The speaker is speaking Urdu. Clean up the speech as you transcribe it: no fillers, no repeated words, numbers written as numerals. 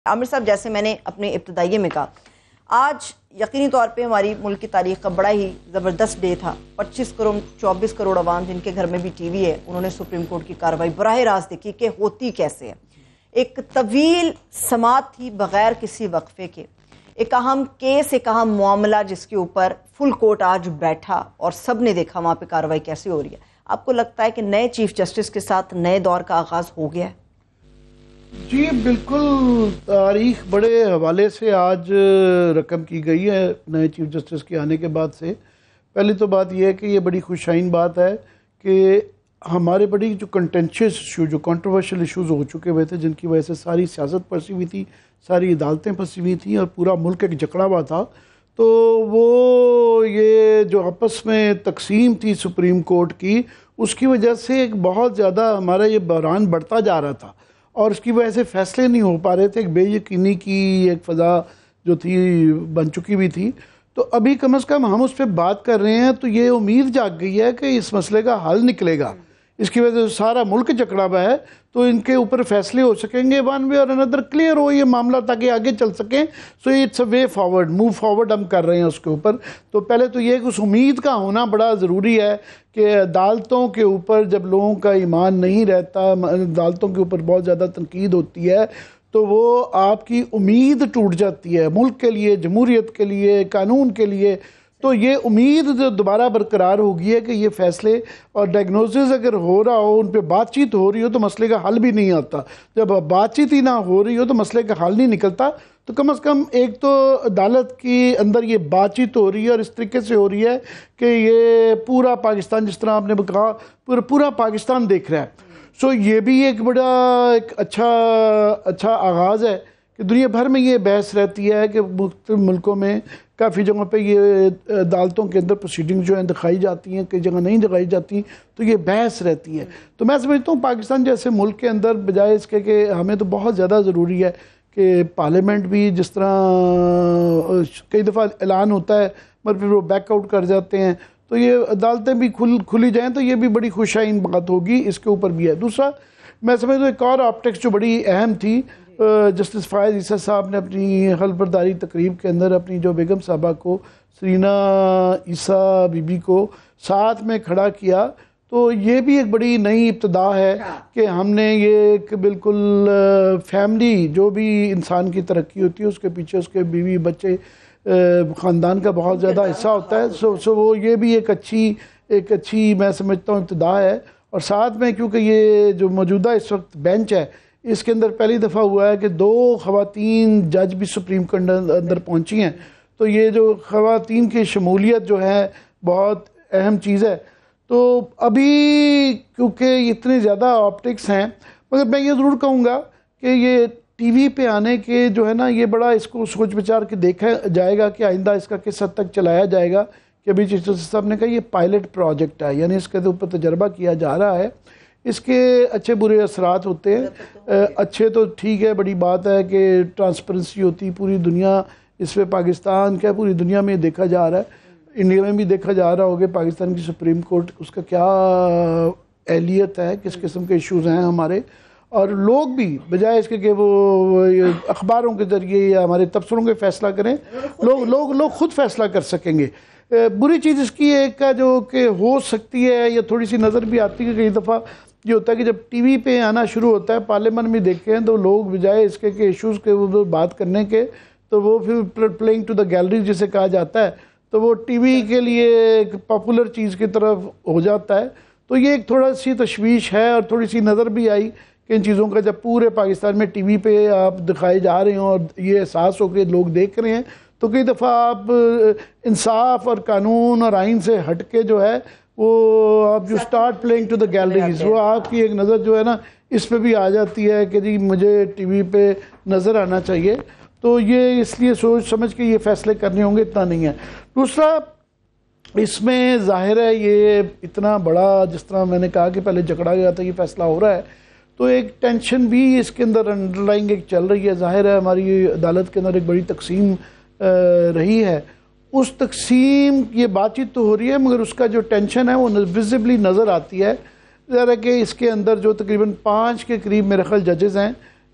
عامر صاحب، جیسے میں نے اپنے ابتدائیے میں کہا، آج یقینی طور پہ ہماری ملک کی تاریخ کا بڑا ہی زبردست ڈے تھا۔ 25 کروڑ 24 کروڑ عوام جن کے گھر میں بھی ٹی وی ہے، انہوں نے سپریم کورٹ کی کارروائی براہ راست دیکھی کہ ہوتی کیسے ہے۔ ایک طویل سماعت تھی بغیر کسی وقفے کے، ایک اہم کیس، ایک اہم معاملہ جس کے اوپر فل کورٹ آج بیٹھا اور سب نے دیکھا وہاں پہ کارروائی کیسے ہو رہی ہے۔ آپ کو لگتا ہے کہ نئے چیف جسٹس کے ساتھ نئے دور کا آغاز ہو گیا ہے؟ جی بالکل، تاریخ بڑے حوالے سے آج رقم کی گئی ہے نئے چیف جسٹس کے آنے کے بعد سے۔ پہلی تو بات یہ ہے کہ یہ بڑی خوشائن بات ہے کہ ہمارے بڑی جو کنٹینشیس ایشو، جو کنٹروورشل ایشوز ہو چکے ہوئے تھے، جن کی وجہ سے ساری سیاست پھنسی ہوئی تھی، ساری عدالتیں پھنسی ہوئی تھیں اور پورا ملک ایک جکڑا ہوا تھا، تو وہ یہ جو آپس میں تقسیم تھی سپریم کورٹ کی، اس کی وجہ سے ایک بہت زیادہ ہمارا یہ بحران بڑھتا جا رہا تھا اور اس کی وجہ سے فیصلے نہیں ہو پا رہے تھے۔ ایک بے یقینی کی ایک فضا جو تھی بن چکی بھی تھی۔ تو ابھی کم از کم ہم اس پہ بات کر رہے ہیں تو یہ امید جاگ گئی ہے کہ اس مسئلے کا حل نکلے گا۔ اس کی وجہ سے سارا ملک جکڑا ہوا ہے، تو ان کے اوپر فیصلے ہو سکیں گے، ون وے اور اندر کلیئر ہو یہ معاملہ تاکہ آگے چل سکیں۔ So it's a way forward, move forward ہم کر رہے ہیں اس کے اوپر۔ تو پہلے تو یہ کہ اس امید کا ہونا بڑا ضروری ہے کہ عدالتوں کے اوپر جب لوگوں کا ایمان نہیں رہتا، عدالتوں کے اوپر بہت زیادہ تنقید ہوتی ہے، تو وہ آپ کی امید ٹوٹ جاتی ہے ملک کے لیے، جمہوریت کے لیے، قانون کے لیے۔ تو یہ امید جو دوبارہ برقرار ہوگی ہے کہ یہ فیصلے اور ڈائگنوسس اگر ہو رہا ہو، ان پہ بات چیت ہو رہی ہو، تو مسئلے کا حل بھی نہیں آتا۔ جب بات چیت ہی نہ ہو رہی ہو تو مسئلے کا حل نہیں نکلتا۔ تو کم از کم ایک تو عدالت کی اندر یہ بات چیت ہو رہی ہے اور اس طریقے سے ہو رہی ہے کہ یہ پورا پاکستان، جس طرح آپ نے کہا، پورا پاکستان دیکھ رہا ہے۔ سو یہ بھی ایک بڑا ایک اچھا آغاز ہے کہ دنیا بھر میں یہ بحث رہتی ہے کہ مختلف ملکوں میں کافی جگہوں پہ یہ عدالتوں کے اندر پروسیڈنگ جو ہیں دکھائی جاتی ہیں، کئی جگہ نہیں دکھائی جاتی، تو یہ بحث رہتی ہے۔ تو میں سمجھتا ہوں پاکستان جیسے ملک کے اندر بجائے اس کے کہ ہمیں تو بہت زیادہ ضروری ہے کہ پارلیمنٹ بھی، جس طرح کئی دفعہ اعلان ہوتا ہے مگر پھر وہ بیک آؤٹ کر جاتے ہیں، تو یہ عدالتیں بھی کھلی جائیں تو یہ بھی بڑی خوشائن بات ہوگی۔ اس کے اوپر بھی ہے۔ دوسرا میں سمجھتا ہوں ایک اور آپٹکس جو بڑی اہم تھی، جسٹس فائز عیسیٰ صاحب نے اپنی حلف برداری تقریب کے اندر اپنی جو بیگم صاحبہ کو، سرینا عیسیٰ بی بی کو ساتھ میں کھڑا کیا، تو یہ بھی ایک بڑی نئی ابتدا ہے کہ ہم نے یہ ایک بالکل فیملی، جو بھی انسان کی ترقی ہوتی ہے اس کے پیچھے اس کے بیوی بچے، خاندان کا بہت زیادہ حصہ ہوتا ہے۔ سو وہ یہ بھی ایک اچھی میں سمجھتا ہوں ابتدا ہے۔ اور ساتھ میں کیونکہ یہ جو موجودہ اس وقت بینچ ہے، اس کے اندر پہلی دفعہ ہوا ہے کہ 2 خواتین جج بھی سپریم کورٹ اندر پہنچی ہیں، تو یہ جو خواتین کی شمولیت جو ہے بہت اہم چیز ہے۔ تو ابھی کیونکہ اتنے زیادہ آپٹکس ہیں، مگر میں یہ ضرور کہوں گا کہ یہ ٹی وی پہ آنے کے جو ہے نا، یہ بڑا اس کو سوچ بچار کے دیکھا جائے گا کہ آئندہ اس کا کس حد تک چلایا جائے گا۔ کہ ابھی چیف جسٹس صاحب نے کہا یہ پائلٹ پروجیکٹ ہے، یعنی اس کے اوپر تجربہ کیا جا رہا ہے، اس کے اچھے برے اثرات ہوتے ہیں۔ اچھے تو ٹھیک ہے، بڑی بات ہے کہ ٹرانسپیرنسی ہوتی، پوری دنیا اس پہ، پاکستان کیا پوری دنیا میں دیکھا جا رہا ہے، انڈیا میں بھی دیکھا جا رہا ہوگا پاکستان کی سپریم کورٹ اس کا کیا اہلیت ہے، کس قسم کے ایشوز ہیں ہمارے، اور لوگ بھی بجائے اس کے کہ وہ اخباروں کے ذریعے یا ہمارے تبصروں کے فیصلہ کریں، لوگ خود فیصلہ کر سکیں گے۔ بری چیز اس کی ایک کا جو کہ ہو سکتی ہے یا تھوڑی سی نظر بھی آتی ہے، کئی دفعہ یہ ہوتا ہے کہ جب ٹی وی پہ آنا شروع ہوتا ہے، پارلیمنٹ میں دیکھیں تو لوگ بجائے اس کے کہ ایشوز کے وہ بات کرنے کے، تو وہ پھر پلینگ ٹو دا گیلری جسے کہا جاتا ہے، تو وہ ٹی وی کے لیے ایک پاپولر چیز کی طرف ہو جاتا ہے۔ تو یہ ایک تھوڑا سی تشویش ہے اور تھوڑی سی نظر بھی آئی کہ ان چیزوں کا جب پورے پاکستان میں ٹی وی پہ آپ دکھائے جا رہے ہوں اور یہ احساس ہو کہ لوگ دیکھ رہے ہیں، تو کئی دفعہ آپ انصاف اور قانون اور آئین سے ہٹ کے جو ہے وہ آپ جو start playing to the galleries, وہ آپ کی ایک نظر جو ہے نا اس پہ بھی آ جاتی ہے کہ جی مجھے ٹی وی پہ نظر آنا چاہیے۔ تو یہ اس لیے سوچ سمجھ کے یہ فیصلے کرنے ہوں گے، اتنا نہیں ہے۔ دوسرا اس میں ظاہر ہے یہ اتنا بڑا، جس طرح میں نے کہا کہ پہلے جکڑا گیا تھا، یہ فیصلہ ہو رہا ہے، تو ایک ٹینشن بھی اس کے اندر انڈر لائنگ ایک چل رہی ہے۔ ظاہر ہے ہماری عدالت کے اندر ایک بڑی تقسیم رہی ہے، اس تقسیم یہ بات چیت تو ہو رہی ہے، مگر اس کا جو ٹینشن ہے وہ ویزیبلی نظر آتی ہے۔ ذرا کہ اس کے اندر جو تقریباً 5 کے قریب میرے خیال ججز ہیں،